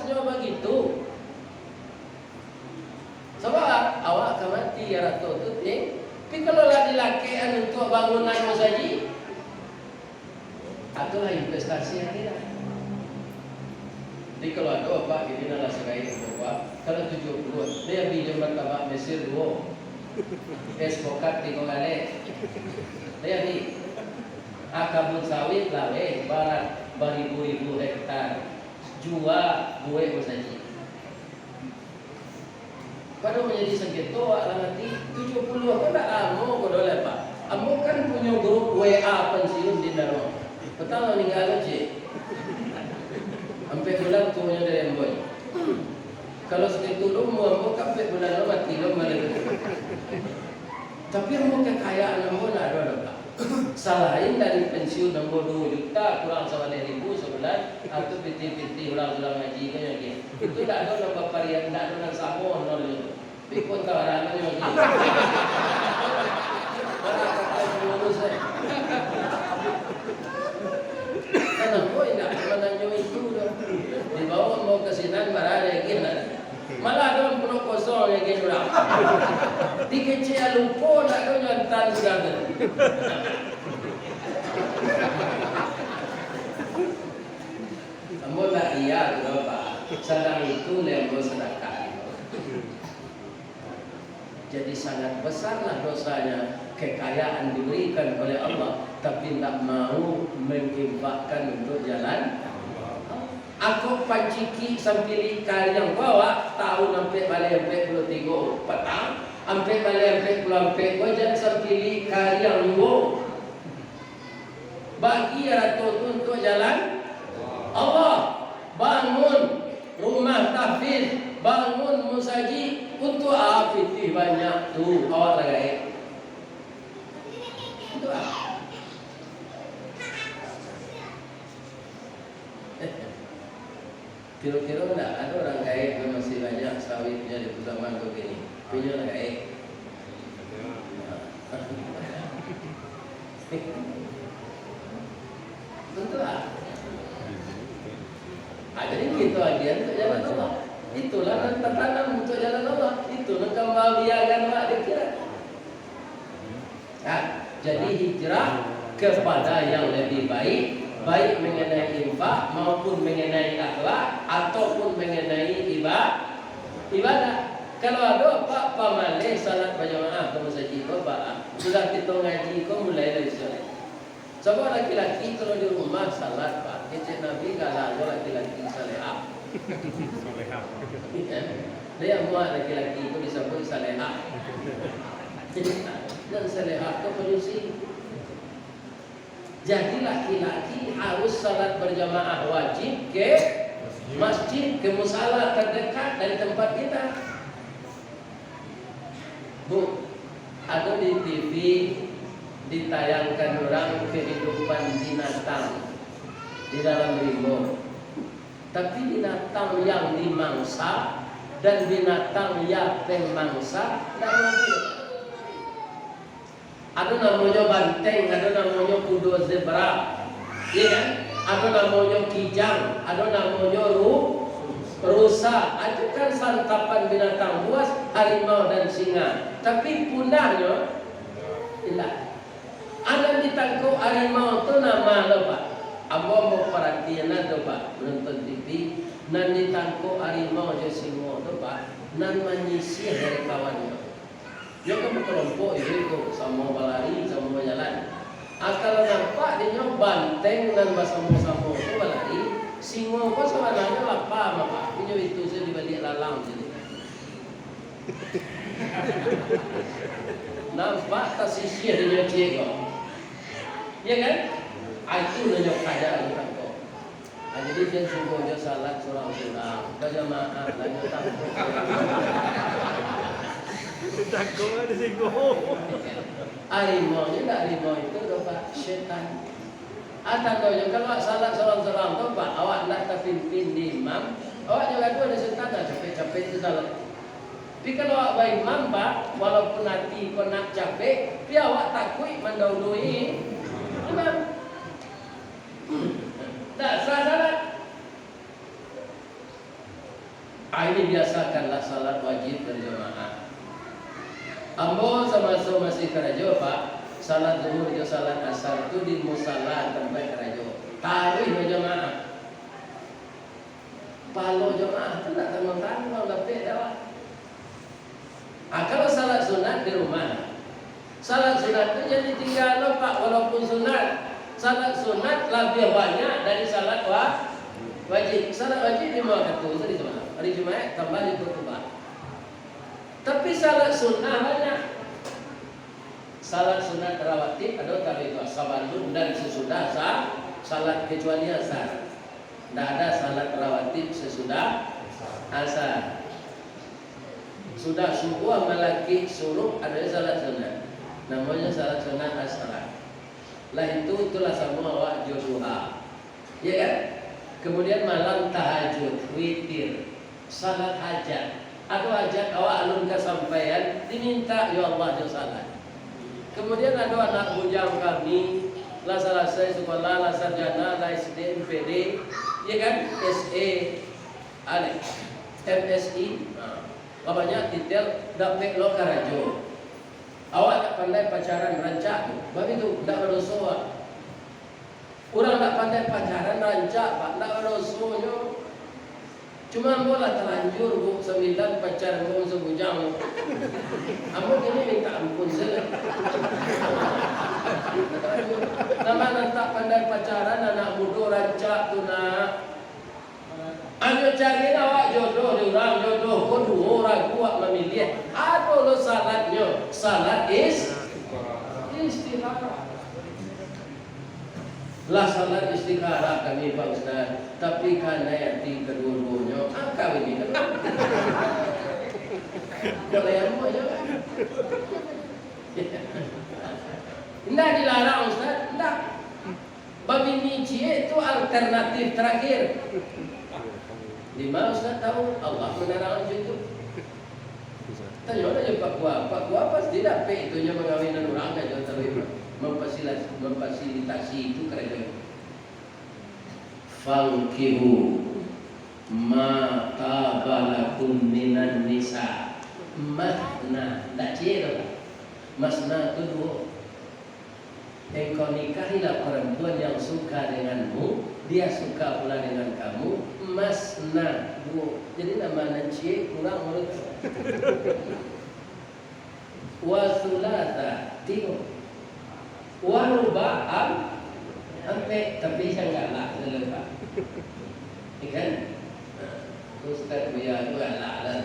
harusnya begitu. Sebab awak kamati ya ratu tu tapi kalau laki-laki untuk bangunan masjid, itulah investasi yang kita. Jadi kalau ada apa ini adalah sebagai apa? Kalau 70, dia beli martabak Mesir 2, es pokat 3 kali. Dia ni, akabun sawit lawe barat beribu-ribu hektar, jual buah masjid. Pada menjadi sengketa lah nanti 70 aku tak lama kau dah lepas. Kamu kan punya grup WA pensiun di dalam. Betul meninggal aja. Sampai bulan tu punya dari boy. Kalau segitu lu mau sampai bulan lu mati lu mana tu. Tapi mau kekayaan lu nak ada. Selain dari pensiun nombor 2 juta kurang 9.000 sebulan atau piti-piti ulang-ulang ngaji kan lagi. Itu tak ada nombor varian, tak ada nang sabon nol. Pikun tawaran lagi. Para kata lulus saya. Karena kau tidak menanyo itu dah. Dibawa mau ke sinan marah lagi lah. Malah ada pun kosong lagi orang. Dikecil lupa nak kau nyantan sudah. Kamu tak iya berapa? Sedang itu lembu sedekah. Jadi sangat besarlah dosanya kekayaan diberikan oleh Allah tapi tak mau menginfakkan untuk jalan. Aku panciki sampai kali yang bawa tahun sampai balik 43 petang sampai balik 44 wajan sampai kali yang dua bagi ratu untuk jalan Allah. Bangun rumah tahfiz, bangun musajid untuk apa itu banyak tu awak lagai. Untuk apa? Kira-kira tak ada orang kaya yang masih banyak sawitnya di zaman begini. Punya orang kaya. Tentu lah. Jadi itu agian untuk jalan Allah. Itulah yang tertanam untuk jalan Allah. Itu yang kembaliakan mak dikira. Jadi hijrah kepada yang lebih baik, baik mengenai infak maupun mengenai akhlak ataupun mengenai ibadah. Kalau ada Pak pamale salat berjamaah ke masjid Bapak, sudah kita ngaji kau mulai dari sana. Coba laki-laki kalau di rumah salat Pak, kecil Nabi kalah laki-laki salehah. Dia muat laki-laki itu disebut salehah. Dan salehah itu penyusi. Jadi laki-laki harus salat berjamaah wajib ke masjid, ke musala terdekat dari tempat kita. Bu, ada di TV ditayangkan orang kehidupan binatang di dalam rimbo. Tapi binatang yang dimangsa dan binatang yang pemangsa tidak hidup. Ada namanya banteng, ada namanya kuda zebra, ya kan? Ada namanya kijang, ada namanya rusa. Itu kan santapan binatang buas, harimau dan singa. Tapi pundaknya tidak. Ada ditangkap harimau itu nama apa Pak? Abang mau perhatian ada Pak menonton TV. Nan ditangkap harimau je singa itu Pak. Nan menyisir dari kawannya. Dia kan berkelompok itu sama berlari, sama berjalan. Kalau nampak dia banteng dan bersama-sama itu berlari. Singa pun sebenarnya lapar Pak. Punya itu saya dibalik lalang jadi. Nampak tak sisir dia cik kok. Ya kan? Itu nanya keadaan tangkap. Jadi dia sungguh dia salat surang-surang. Berjamaah nanya tangkap. Tangkap ada singgung. Harimau ni tak harimau itu dapat syaitan. Atau kalau salat surang-surang tu Pak, awak nak terpimpin di imam, awak juga tu ada syaitan dah capek-capek itu salat. Tapi kalau awak baik imam Pak, walaupun nanti kau nak capek, tapi awak takut mendahului imam. Tak salah. Ini biasakanlah salat wajib berjamaah. Ambo sama-sama masih kerajo Pak. Salat zuhur dan salat asar itu di musala tempat kerajo. Taruh berjamaah. Palo jamaah itu tidak tanggung-tanggung lebih dah. Kalau salat sunat di rumah, salat sunat itu jadi tinggal Pak walaupun sunat. Salat sunat lebih banyak dari salat wajib. Salat wajib di mana tu? Di mana? Hari Jumat tambah di khutbah. Tapi salat sunnah banyak. Salat sunat rawatib ada tabiqah sabatun dan sesudah salat kecuali asar. Tidak ada salat rawatib sesudah asar. Sudah subuh malaki suruh ada salat sunat. Namanya salat sunat asar. Lah itulah semua waktu duha. Ya kan? Kemudian malam tahajud, witir, salat hajat. Atau hajat awak alun kesampaian diminta ya Allah dia salat. Kemudian ada anak bujang kami lah selesai sekolah lah sarjana lah SD MPD ya kan SE ale MSI banyak detail dapat lo karajo. Awak tak pandai pacaran rancak begitu tak berusaha. Orang tak pandai pacaran rancak Pak tak berusaha. Cuma bola terlanjur bu 9 pacar bu sebujang. Ambo ini minta ampun saja. Nama tak pandai pacaran anak muda rancak tu nak. Ayo cari awak jodoh di orang jodoh kedua orang kuat memilih. Aduh lo salatnya salat istikharah. Lah salat istikharah kami Pak Ustaz. Tapi karena yati kedua-duanya angka ini kan. Boleh yang mau je. Tidak dilarang Ustaz, tidak. Babi nici itu alternatif terakhir. Lima Ustaz tahu Allah melarang itu. Tanya aja Pak Gua pasti dapat itunya mengawinan orang aja tapi memfasilitasi itu kerja. Fankihu ma tabalakum minan nisa masna tak cira masna itu dua. Engkau nikahilah perempuan yang suka denganmu, dia suka pula dengan kamu, masna dua. Jadi nama nanci kurang menurut. Wasulata tiga. Waruba'am sampai tapi saya enggak lah lepas. Ikan Ustaz Buya itu enggak lah.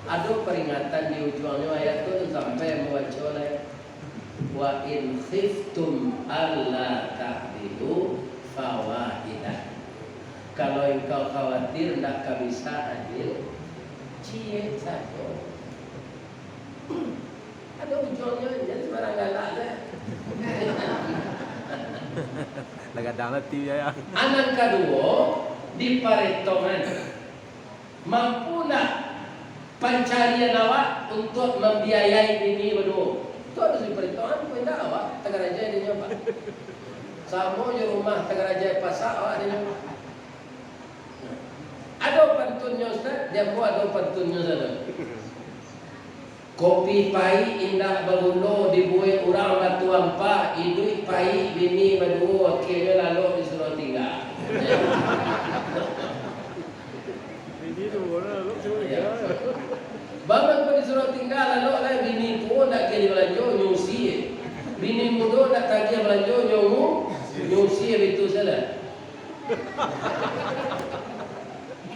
Ada peringatan di ujungnya ayat itu sampai membaca oleh wa in khiftum alla ta'dilu fawaidah. Kalau engkau khawatir tidak bisa adil, cie saja. Ada ujungnya jangan sembarang galak dah. Lagadang letih ya. Anak kedua di paretongan mampulah pencarian awak untuk membiayai bini berdua. Itu harus di paretongan pun dah awak Tegaraja dia nyoba. Sama je rumah Tegaraja pasak awak dia nyoba. Ada pantunnya Ustaz, dia buat ada pantunnya saja. Kopi pai indah bagundo dibuat orang batu ampa, idui pai bini berdua akhirnya lalu disuruh tinggal. Ini tu orang lu cuba ya. Bapak pun disuruh tinggal lalu lah bini tua nak kiri belanja nyusi, bini muda nak tagih belanja nyusi itu salah.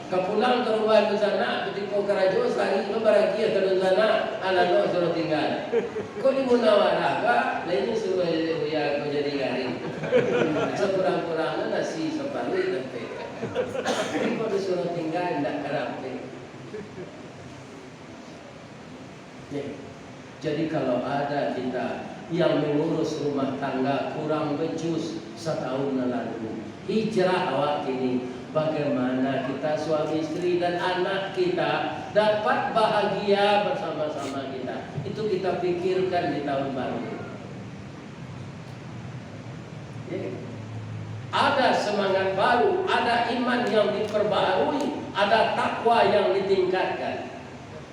Kepulang ke rumah ke sana ketika kerajo sehari itu berakhir ke sana ala lo suruh tinggal. Kau di Munawarah kah? Lainnya suruh ya kau jadi garing. Sekurang-kurangnya nasi separuh tapi. Kau disuruh tinggal tidak kerap. Jadi kalau ada kita yang mengurus rumah tangga kurang becus setahun lalu, hijrah awak ini. Bagaimana kita suami istri dan anak kita dapat bahagia bersama-sama kita. Itu kita pikirkan di tahun baru. Ya. Ada semangat baru, ada ada iman yang diperbaharui, ada takwa yang ditingkatkan.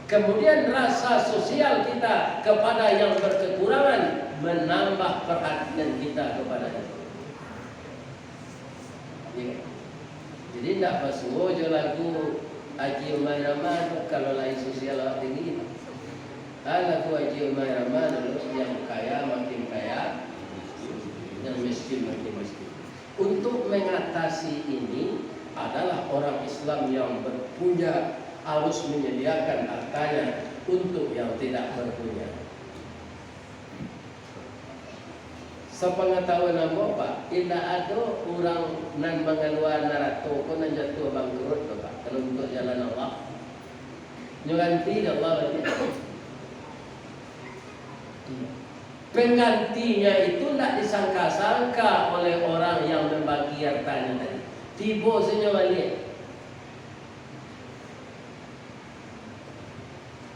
Kemudian rasa sosial kita kepada yang berkekurangan, menambah perhatian kita kepada itu. Ya. Jadi tidak pasuo je lagu Haji Umar Rahman kalau lain sosial tinggi. Lagu Haji Umar Rahman yang kaya makin kaya, yang miskin makin miskin. Untuk mengatasi ini adalah orang Islam yang berpunya harus menyediakan hartanya untuk yang tidak berpunya. Sepengetahuan Bapak, tidak ada orang nan mengeluar narato ko nan jatuh bangkrut Bapak. Kalau untuk jalan Allah, nyoganti Allah berarti. Penggantinya itu tidak disangka-sangka oleh orang yang membagi hartanya tadi. Tiba saja balik.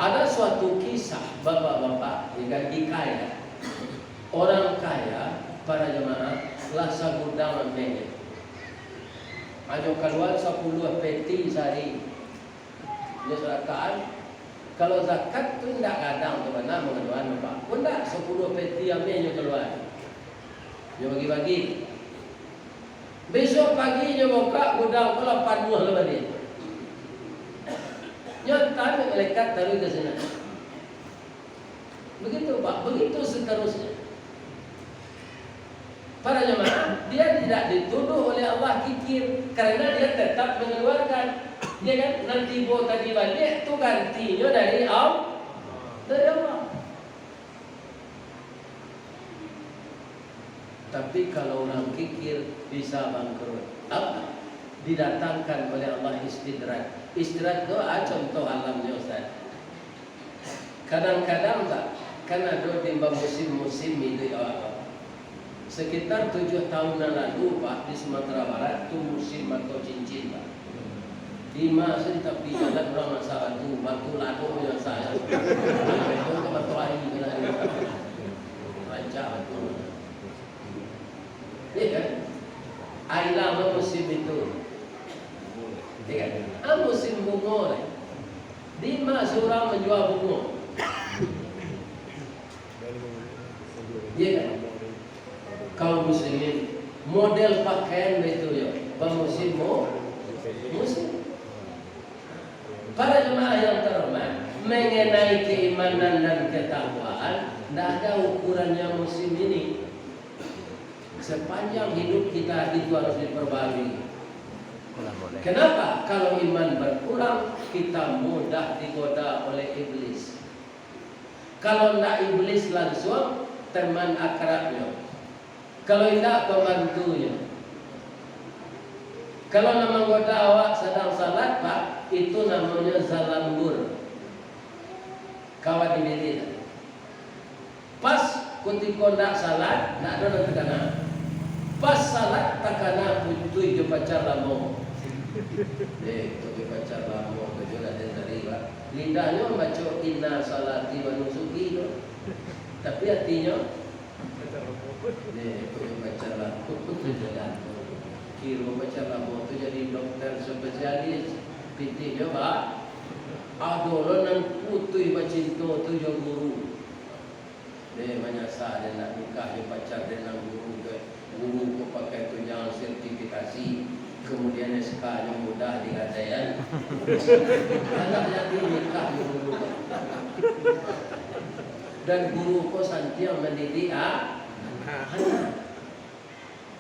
Ada suatu kisah bapak-bapak yang kaya. Orang kaya, para jemaah, lasa gudang menye. Ajo keluar 10 peti sehari. Dia zakat. Kalau zakat tu tidak kadang tu mana mengeluarkan bapak. Pun tak 10 peti ambilnya keluar. Dia bagi-bagi. Besok pagi dia buka gudang pula 80 lepas dia. Nyata malaikat taruh ke sana. Begitu Pak, begitu seterusnya. Para jemaah, dia tidak dituduh oleh Allah kikir karena dia tetap mengeluarkan. Dia kan nanti bo tadi balik tu gantinya dari Allah. Tapi kalau orang kikir bisa bangkrut. Apa? Didatangkan oleh Allah istidraj. Istidraj doa contoh alamnya Ustaz. Kadang-kadang tak, kan ada di musim-musim itu sekitar 7 tahun lalu Pak di Sumatera Barat tu musim batu cincin Pak. Di masa tapi jalan orang masalah batu lado yang saya. Itu ke batu air kena rancak batu. Ya kan? Air lama musim itu. Ya kan? Musim bunga ni. Di mana orang menjual bunga? Ya kan? Kaum muslimin model pakaian itu ya, musim musim. Para jemaah yang terhormat, mengenai keimanan dan ketakwaan, tidak ada ukurannya musim ini. Sepanjang hidup kita itu harus diperbarui. Kenapa? Kalau iman berkurang, kita mudah digoda oleh iblis. Kalau tidak iblis langsung, teman akrabnya. Kalau tidak pembantunya. Kalau nama goda awak sedang salat Pak, itu namanya zalambur. Kawan di bilik. Pas ketika tidak salat, tidak ada nanti kena. Pas salat tak kena putui ke pacar lamo. Ke pacar lamo ke jodoh dan terima. Lidahnya baca inna salati wa nusuki tu. Tapi hatinya itu pacar lamo tu jalan. Kira pacar lamo tu jadi dokter spesialis. Pinti coba. Ada orang yang putui bacinta tu yang guru. Dia menyasar dia nak nikah dia pacar dia nak guru ke. Guru ko pakai tunjangan sertifikasi, kemudian SK yang mudah digadaian. Anak jadi nikah guru. Dan guru ko santiang mendidik anak.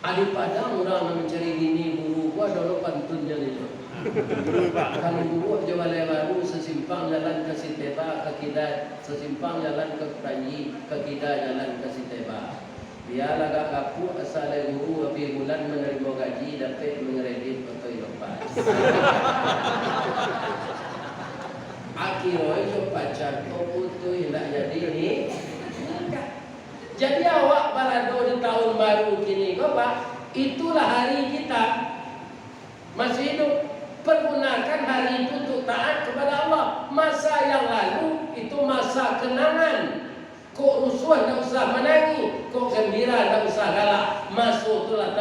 Adi padang orang mencari bini guru ko ada pantunnya itu. Kalau guru jalan baru sesimpang jalan ke Siteba ke Kidai, sesimpang jalan ke Panji ke Kidai jalan ke Siteba. Dia agak kaku asal guru api bulan menerima gaji dapat mengeredit atau lepas. Akhirnya itu pacar kau tu tidak jadi ni. Jadi awak balado di tahun baru kini, kau Pak, itulah hari kita masih hidup. Pergunakan hari itu untuk taat kepada Allah. Masa yang lalu itu masa kenangan. Kok rusuh tak usah menangi, kok gembira tak usah galak. Masuk itulah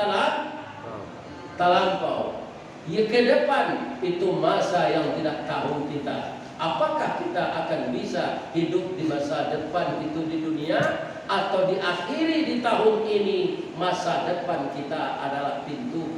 talampau. Ya, ke depan itu masa yang tidak tahu kita. Apakah kita akan bisa hidup di masa depan itu di dunia, atau diakhiri di tahun ini masa depan kita adalah pintu